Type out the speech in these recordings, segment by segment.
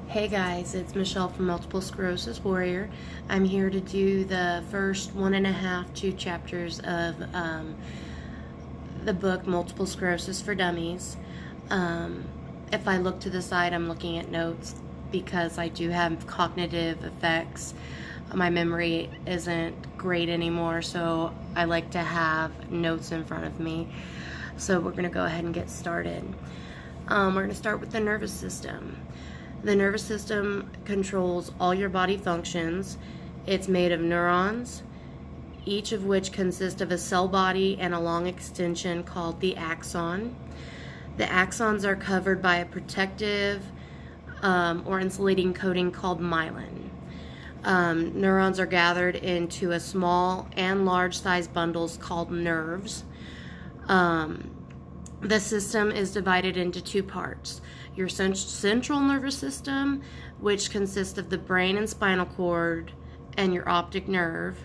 Hey guys, it's Michelle from Multiple Sclerosis Warrior. I'm here to do the first 2 chapters of the book Multiple Sclerosis for Dummies. If I look to the side, I'm looking at notes because I do have cognitive effects. My memory isn't great anymore, so I like to have notes in front of me. So we're going to go ahead and get started. We're going to start with the nervous system. The nervous system controls all your body functions. It's made of neurons, each of which consists of a cell body and a long extension called the axon. The axons are covered by a protective or insulating coating called myelin. Neurons are gathered into a small and large size bundles called nerves. The system is divided into two parts. Your central nervous system, which consists of the brain and spinal cord, and your optic nerve.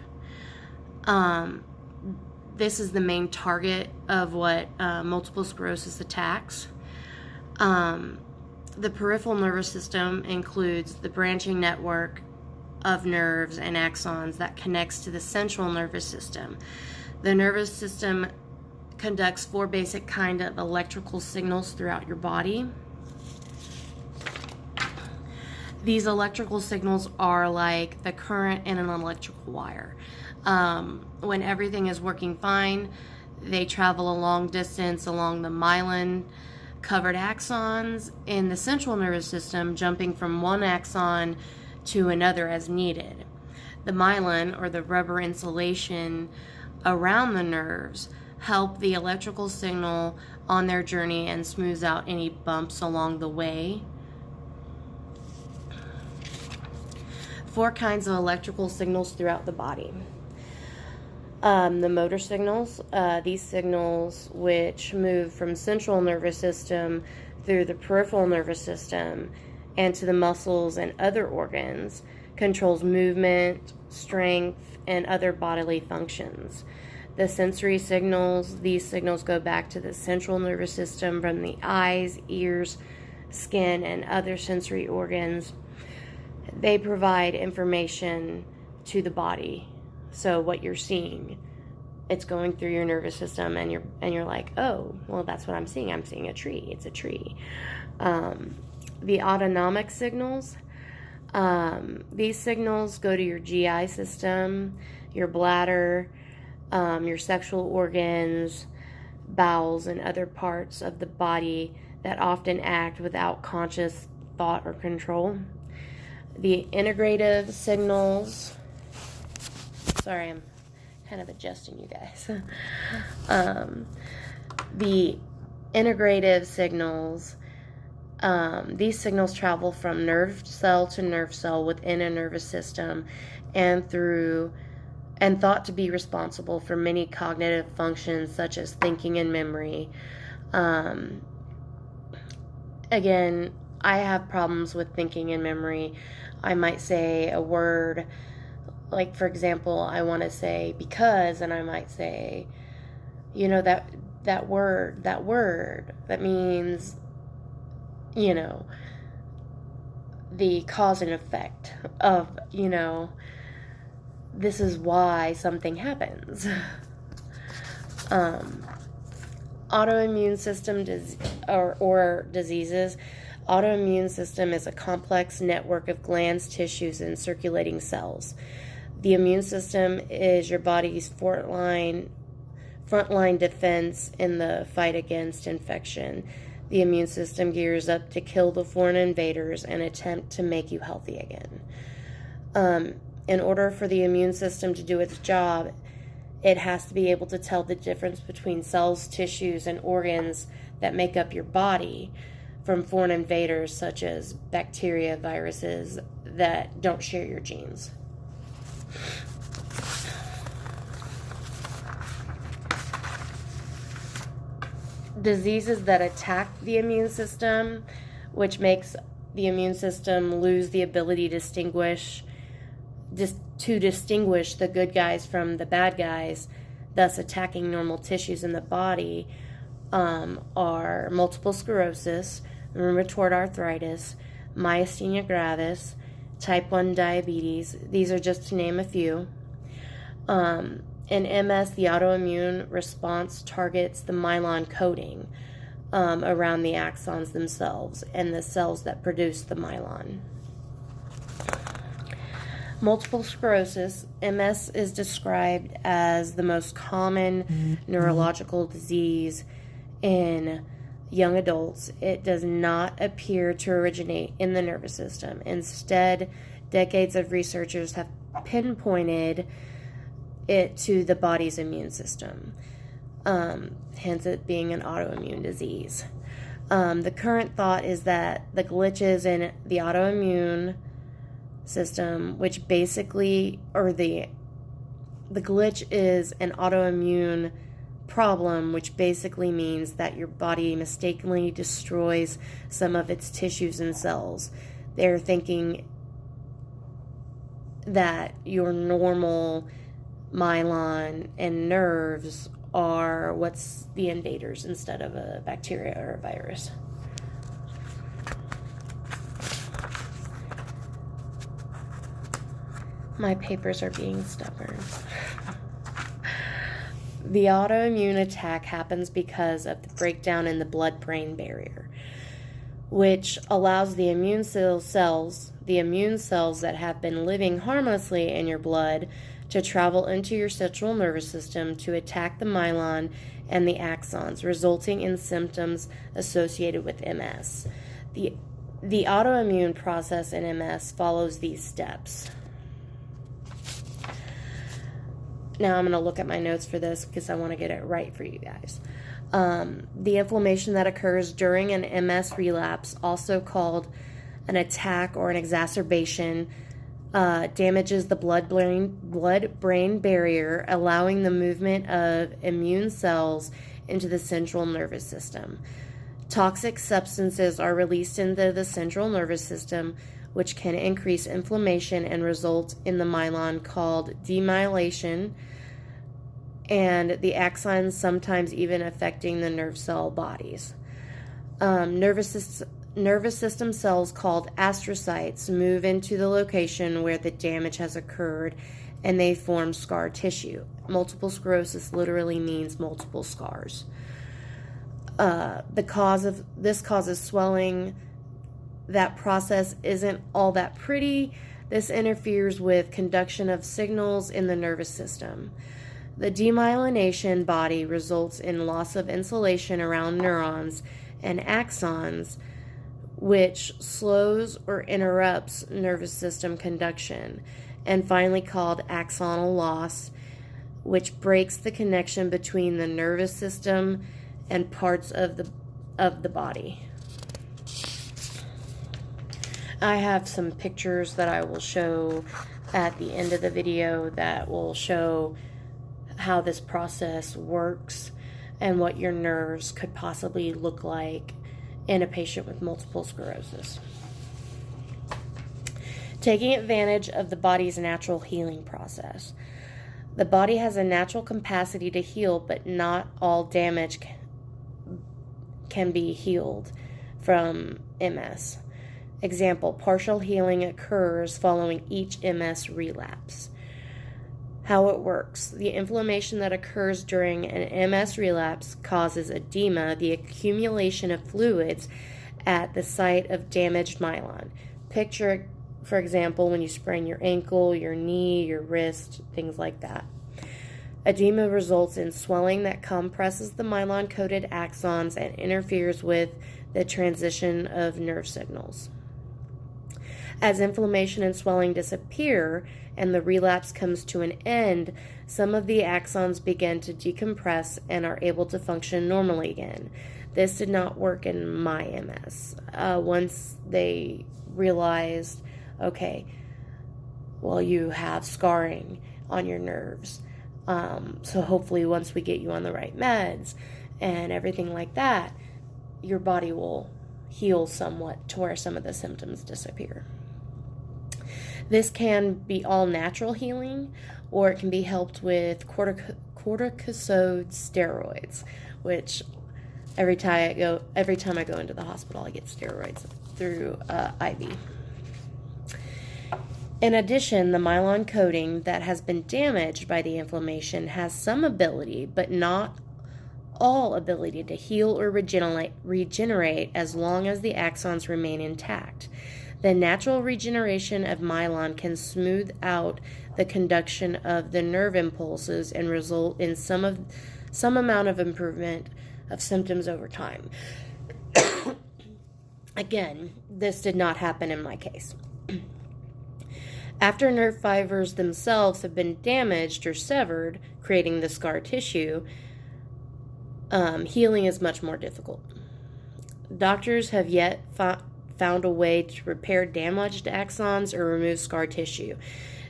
This is the main target of what multiple sclerosis attacks. The peripheral nervous system includes the branching network of nerves and axons that connects to the central nervous system. The nervous system conducts 4 basic kind of electrical signals throughout your body. These electrical signals are like the current in an electrical wire. When everything is working fine, they travel a long distance along the myelin covered axons in the central nervous system, jumping from one axon to another as needed. The myelin, or the rubber insulation around the nerves, help the electrical signal on their journey and smooths out any bumps along the way. 4 kinds of electrical signals throughout the body. The motor signals, these signals which move from central nervous system through the peripheral nervous system and to the muscles and other organs, controls movement, strength, and other bodily functions. The sensory signals, these signals go back to the central nervous system from the eyes, ears, skin, and other sensory organs. They provide information to the body. So what you're seeing, it's going through your nervous system, and you're like, oh, well, that's what I'm seeing. I'm seeing a tree. It's a tree. The autonomic signals, these signals go to your GI system, your bladder, your sexual organs, bowels, and other parts of the body that often act without conscious thought or control. The integrative signals, sorry, I'm kind of adjusting you guys. The integrative signals, these signals travel from nerve cell to nerve cell within a nervous system and thought to be responsible for many cognitive functions such as thinking and memory. Again, I have problems with thinking and memory. I might say a word, like for example, I want to say because, and I might say, that word, that means, the cause and effect of, this is why something happens. Autoimmune system or diseases. Autoimmune system is a complex network of glands, tissues, and circulating cells. The immune system is your body's frontline defense in the fight against infection. The immune system gears up to kill the foreign invaders and attempt to make you healthy again. In order for the immune system to do its job, it has to be able to tell the difference between cells, tissues, and organs that make up your body from foreign invaders such as bacteria, viruses that don't share your genes. Diseases that attack the immune system, which makes the immune system lose the ability to distinguish the good guys from the bad guys, thus attacking normal tissues in the body, are multiple sclerosis, rheumatoid arthritis, myasthenia gravis, type 1 diabetes. These are just to name a few. In MS, the autoimmune response targets the myelin coating around the axons themselves and the cells that produce the myelin. Multiple sclerosis, MS, is described as the most common neurological disease in young adults. It does not appear to originate in the nervous system. Instead, decades of researchers have pinpointed it to the body's immune system, hence it being an autoimmune disease. The current thought is that the glitches in the autoimmune system, which basically, or the glitch is an autoimmune problem, which basically means that your body mistakenly destroys some of its tissues and cells. They're thinking that your normal myelin and nerves are what's the invaders instead of a bacteria or a virus. My papers are being stubborn. The autoimmune attack happens because of the breakdown in the blood-brain barrier, which allows the immune cells that have been living harmlessly in your blood to travel into your central nervous system to attack the myelin and the axons, resulting in symptoms associated with MS. The autoimmune process in MS follows these steps. Now I'm going to look at my notes for this because I want to get it right for you guys. The inflammation that occurs during an MS relapse, also called an attack or an exacerbation, damages the blood-brain barrier, allowing the movement of immune cells into the central nervous system. Toxic substances are released into the central nervous system, which can increase inflammation and result in the myelin called demyelation, and the axons, sometimes even affecting the nerve cell bodies. Nervous system cells called astrocytes move into the location where the damage has occurred, and they form scar tissue. Multiple sclerosis literally means multiple scars. This causes swelling. That process isn't all that pretty. This interferes with conduction of signals in the nervous system. The demyelination body results in loss of insulation around neurons and axons, which slows or interrupts nervous system conduction, and finally called axonal loss, which breaks the connection between the nervous system and parts of the body. I have some pictures that I will show at the end of the video that will show how this process works and what your nerves could possibly look like in a patient with multiple sclerosis. Taking advantage of the body's natural healing process. The body has a natural capacity to heal, but not all damage can be healed from MS. Example, partial healing occurs following each MS relapse. How it works. The inflammation that occurs during an MS relapse causes edema, the accumulation of fluids at the site of damaged myelin. Picture, for example, when you sprain your ankle, your knee, your wrist, things like that. Edema results in swelling that compresses the myelin-coated axons and interferes with the transition of nerve signals. As inflammation and swelling disappear and the relapse comes to an end, some of the axons begin to decompress and are able to function normally again. This did not work in my MS. Once they realized, okay, well, you have scarring on your nerves. So hopefully once we get you on the right meds and everything like that, your body will heal somewhat to where some of the symptoms disappear. This can be all natural healing, or it can be helped with corticosteroids, which Every time I go into the hospital, I get steroids through IV. In addition, the myelin coating that has been damaged by the inflammation has some ability, but not all ability, to heal or regenerate as long as the axons remain intact. The natural regeneration of myelin can smooth out the conduction of the nerve impulses and result in some amount of improvement of symptoms over time. Again, this did not happen in my case. After nerve fibers themselves have been damaged or severed, creating the scar tissue, healing is much more difficult. Doctors have yet found a way to repair damaged axons or remove scar tissue.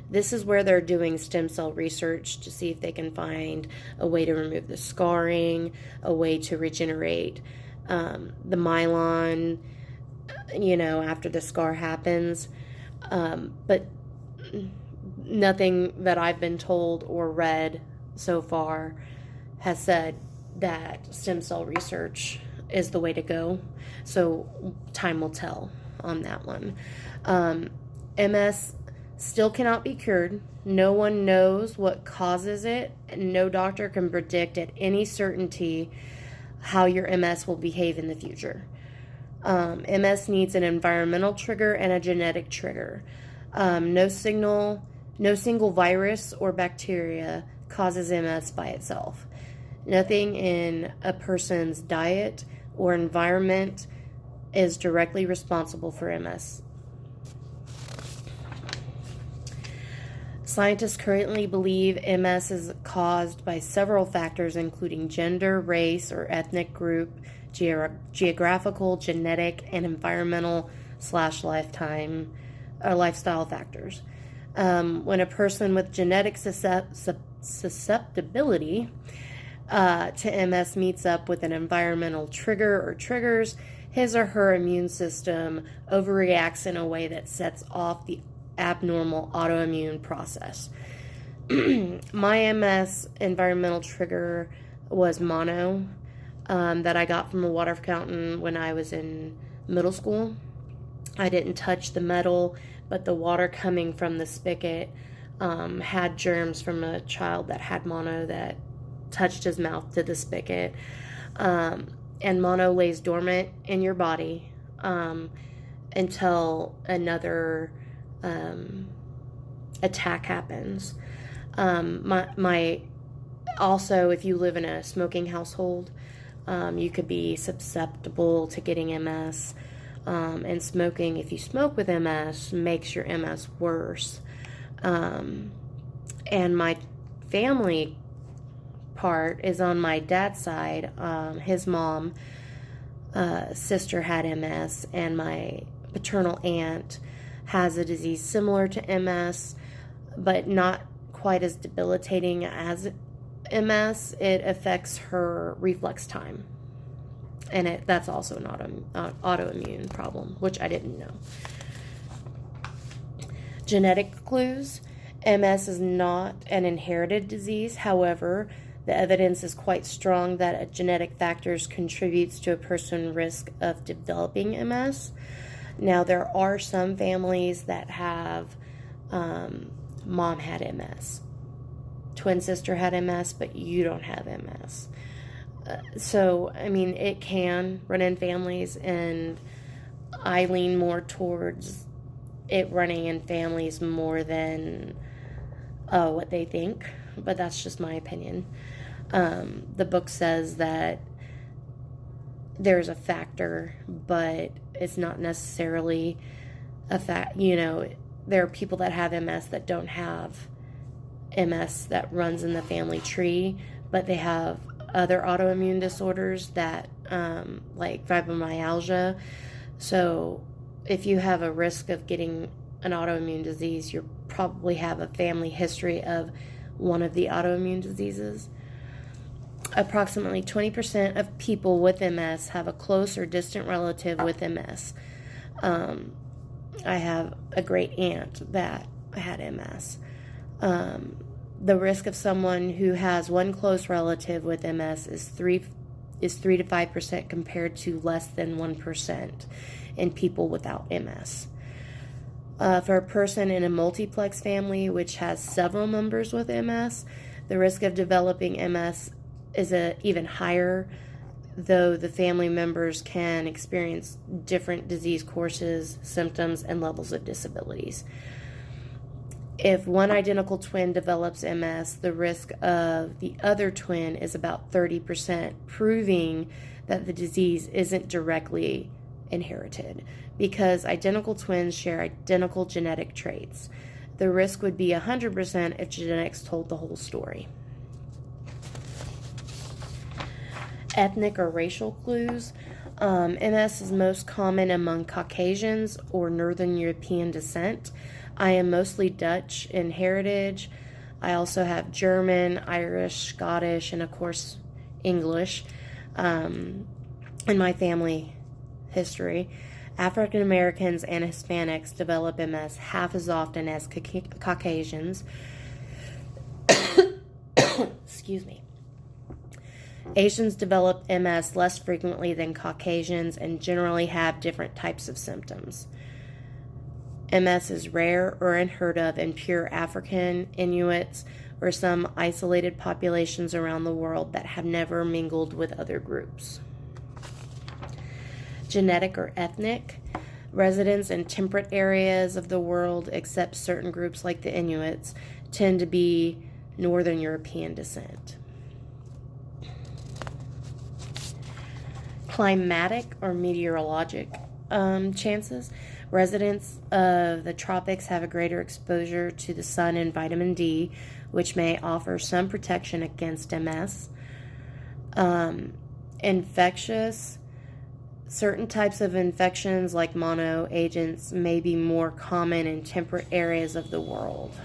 This is where they're doing stem cell research to see if they can find a way to remove the scarring, a way to regenerate the myelin, after the scar happens. But nothing that I've been told or read so far has said that stem cell research is the way to go. So time will tell on that one. MS still cannot be cured. No one knows what causes it, and no doctor can predict at any certainty how your MS will behave in the future. MS needs an environmental trigger and a genetic trigger. No single virus or bacteria causes MS by itself. Nothing in a person's diet or environment is directly responsible for MS. Scientists currently believe MS is caused by several factors, including gender, race, or ethnic group, geographical, genetic, and environmental lifestyle factors. When a person with genetic susceptibility to MS meets up with an environmental trigger or triggers, his or her immune system overreacts in a way that sets off the abnormal autoimmune process. My MS environmental trigger was mono that I got from a water fountain when I was in middle school. I didn't touch the metal, but the water coming from the spigot had germs from a child that had mono that touched his mouth to the spigot. And mono lays dormant in your body until another attack happens. Also, if you live in a smoking household, you could be susceptible to getting MS. And smoking, if you smoke with MS, makes your MS worse. And my family part is on my dad's side. His mom, sister had MS, and my paternal aunt has a disease similar to MS, but not quite as debilitating as MS. It affects her reflex time. And that's also an autoimmune problem, which I didn't know. Genetic clues. MS is not an inherited disease. However, the evidence is quite strong that genetic factors contributes to a person's risk of developing MS. Now, there are some families that have mom had MS, twin sister had MS, but you don't have MS. So, I mean, it can run in families, and I lean more towards it running in families more than what they think, but that's just my opinion. The book says that there's a factor, but it's not necessarily a fact. There are people that have MS that don't have MS that runs in the family tree, but they have other autoimmune disorders that like fibromyalgia. So if you have a risk of getting an autoimmune disease, you probably have a family history of one of the autoimmune diseases. Approximately 20% of people with MS have a close or distant relative with MS. I have a great aunt that had MS. The risk of someone who has one close relative with MS is is 3 to 5% compared to less than 1% in people without MS. For a person in a multiplex family which has several members with MS, the risk of developing MS is even higher, though the family members can experience different disease courses, symptoms, and levels of disabilities. If one identical twin develops MS, the risk of the other twin is about 30%, proving that the disease isn't directly inherited because identical twins share identical genetic traits. The risk would be 100% if genetics told the whole story. Ethnic or racial clues. MS is most common among Caucasians or Northern European descent. I am mostly Dutch in heritage. I also have German, Irish, Scottish, and of course English in my family history. African Americans and Hispanics develop MS half as often as Caucasians. Excuse me. Asians develop MS less frequently than Caucasians and generally have different types of symptoms. MS is rare or unheard of in pure African, Inuits, or some isolated populations around the world that have never mingled with other groups. Genetic or ethnic. Residents in temperate areas of the world, except certain groups like the Inuits, tend to be Northern European descent. Climatic or meteorologic chances. Residents of the tropics have a greater exposure to the sun and vitamin D, which may offer some protection against MS. Infectious. Certain types of infections like mono agents may be more common in temperate areas of the world.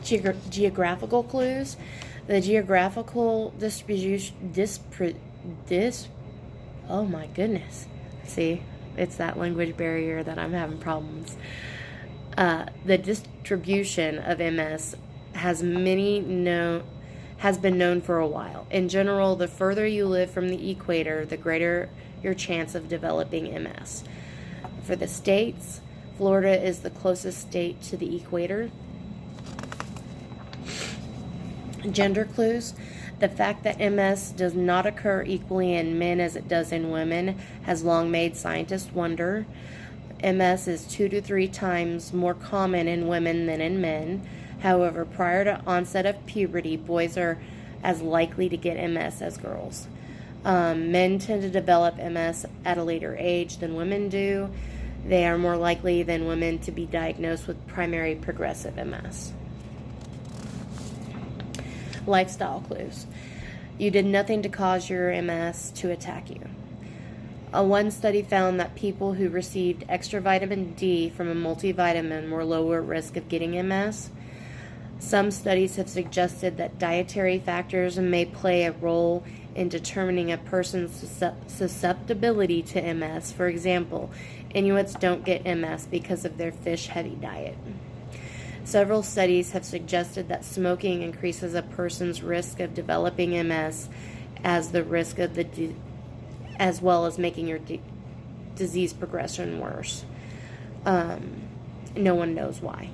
Geographical clues. The geographical distribution, oh my goodness. See, it's that language barrier that I'm having problems. The distribution of MS has been known for a while. In general, the further you live from the equator, the greater your chance of developing MS. For the states, Florida is the closest state to the equator. Gender clues. The fact that MS does not occur equally in men as it does in women has long made scientists wonder. MS is 2 to 3 times more common in women than in men. However, prior to onset of puberty, boys are as likely to get MS as girls. Men tend to develop MS at a later age than women do. They are more likely than women to be diagnosed with primary progressive MS. Lifestyle clues. You did nothing to cause your MS to attack you. One study found that people who received extra vitamin D from a multivitamin were lower risk of getting MS. Some studies have suggested that dietary factors may play a role in determining a person's susceptibility to MS. For example, Inuits don't get MS because of their fish-heavy diet. Several studies have suggested that smoking increases a person's risk of developing MS as the risk of as well as making your disease progression worse. No one knows why.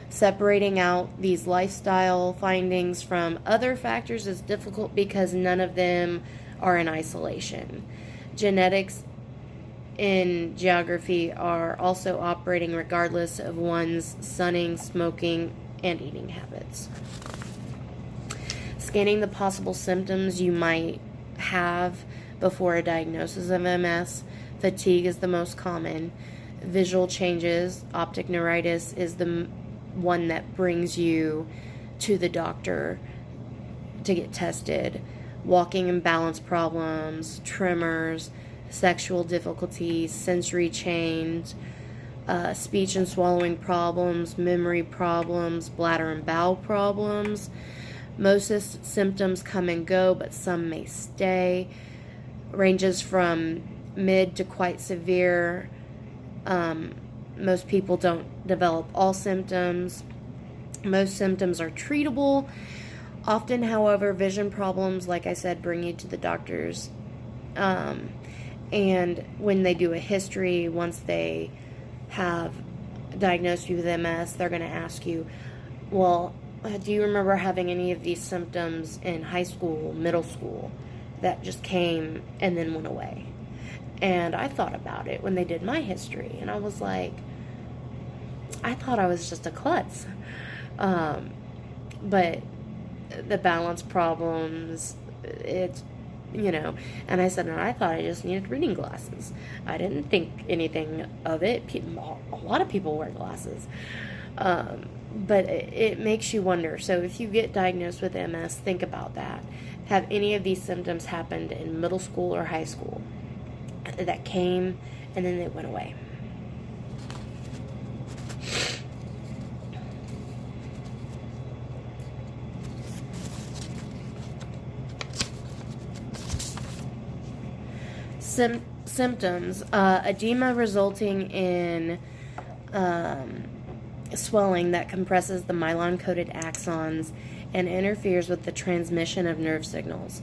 Separating out these lifestyle findings from other factors is difficult because none of them are in isolation. Genetics and geography are also operating regardless of one's sunning, smoking, and eating habits. Scanning the possible symptoms you might have before a diagnosis of MS. Fatigue is the most common. Visual changes, optic neuritis is the one that brings you to the doctor to get tested. Walking and balance problems, tremors, sexual difficulties, sensory change, speech and swallowing problems, memory problems, bladder and bowel problems. Most symptoms come and go, but some may stay. Ranges from mid to quite severe. Most people don't develop all symptoms. Most symptoms are treatable. Often, however, vision problems, like I said, bring you to the doctors. And when they do a history, once they have diagnosed you with MS, they're going to ask you, well, do you remember having any of these symptoms in high school, middle school, that just came and then went away? And I thought about it when they did my history, and I was like, I thought I was just a klutz. But the balance problems, it's, and I said, and I thought I just needed reading glasses. I didn't think anything of it. A lot of people wear glasses. But it makes you wonder. So if you get diagnosed with MS, think about that. Have any of these symptoms happened in middle school or high school that came and then they went away? Symptoms: edema resulting in swelling that compresses the myelin-coated axons and interferes with the transmission of nerve signals.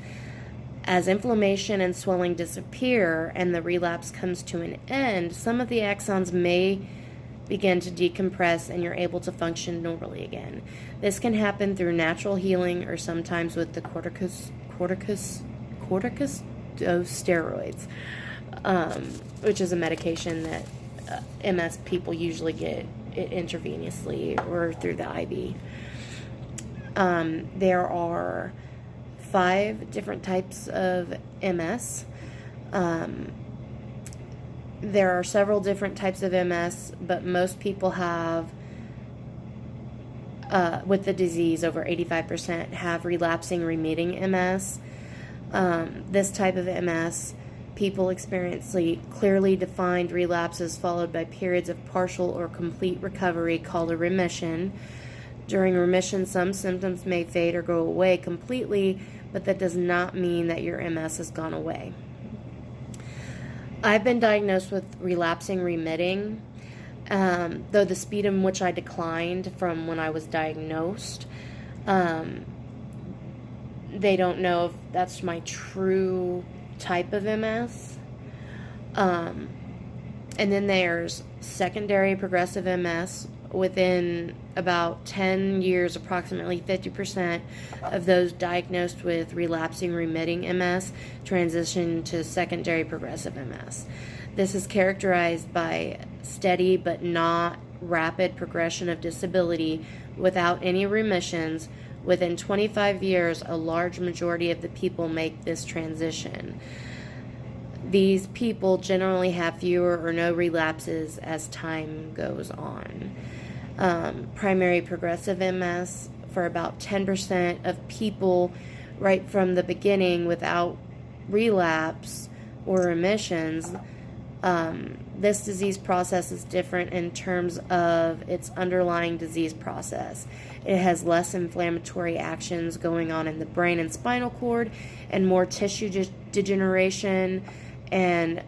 As inflammation and swelling disappear and the relapse comes to an end, some of the axons may begin to decompress and you're able to function normally again. This can happen through natural healing or sometimes with the corticosteroids, which is a medication that MS people usually get it intravenously or through the IV. There are 5 different types of MS. There are several different types of MS, but most people have, with the disease, over 85% have relapsing remitting MS. This type of MS, people experience clearly defined relapses followed by periods of partial or complete recovery called a remission. During remission, some symptoms may fade or go away completely, but that does not mean that your MS has gone away. I've been diagnosed with relapsing remitting, though the speed in which I declined from when I was diagnosed, they don't know if that's my true type of MS. And then there's secondary progressive MS. Within about 10 years, approximately 50% of those diagnosed with relapsing remitting MS transition to secondary progressive MS. This is characterized by steady but not rapid progression of disability without any remissions. Within 25 years, a large majority of the people make this transition. These people generally have fewer or no relapses as time goes on. Primary progressive MS, for about 10% of people right from the beginning without relapse or remissions. This disease process is different in terms of its underlying disease process. It has less inflammatory actions going on in the brain and spinal cord and more tissue degeneration, and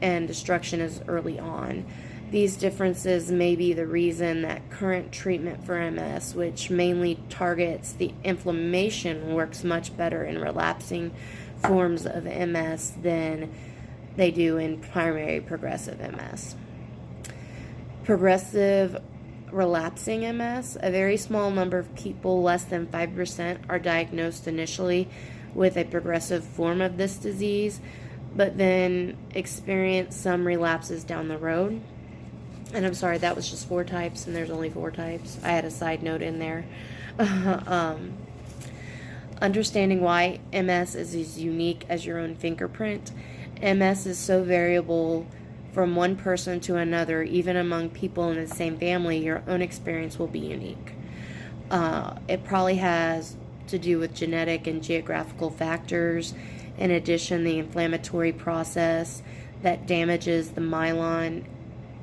destruction is early on. These differences may be the reason that current treatment for MS, which mainly targets the inflammation, works much better in relapsing forms of MS than they do in primary progressive MS. Progressive relapsing MS, a very small number of people, less than 5%, are diagnosed initially with a progressive form of this disease, but then experience some relapses down the road. And I'm sorry, that was just 4 types, and there's only 4 types. I had a side note in there. Understanding why MS is as unique as your own fingerprint. MS is so variable from one person to another, even among people in the same family. Your own experience will be unique. It probably has to do with genetic and geographical factors. In addition, the inflammatory process that damages the myelin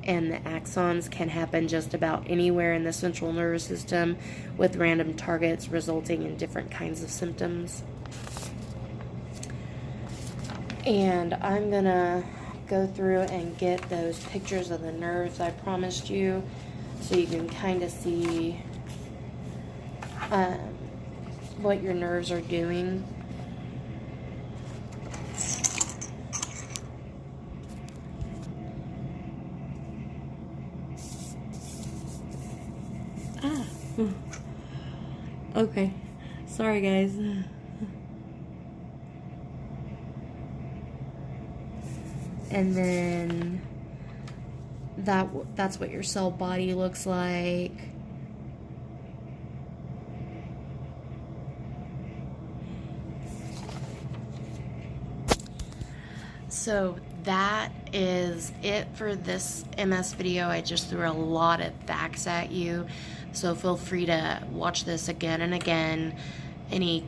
and the axons can happen just about anywhere in the central nervous system, with random targets resulting in different kinds of symptoms. And I'm gonna go through and get those pictures of the nerves I promised you, so you can kind of see what your nerves are doing. Ah. Okay. Sorry, guys. And then that's what your cell body looks like. So that is it for this MS video. I just threw a lot of facts at you, so feel free to watch this again and again. Any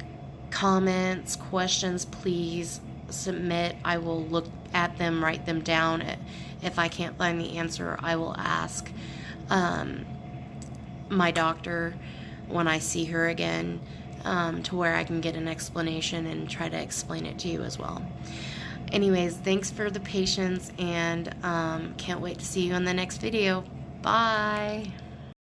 comments, questions, please submit. I will look at them, write them down. If I can't find the answer, I will ask my doctor when I see her again, to where I can get an explanation and try to explain it to you as well. Anyways, thanks for the patience, and can't wait to see you in the next video. Bye.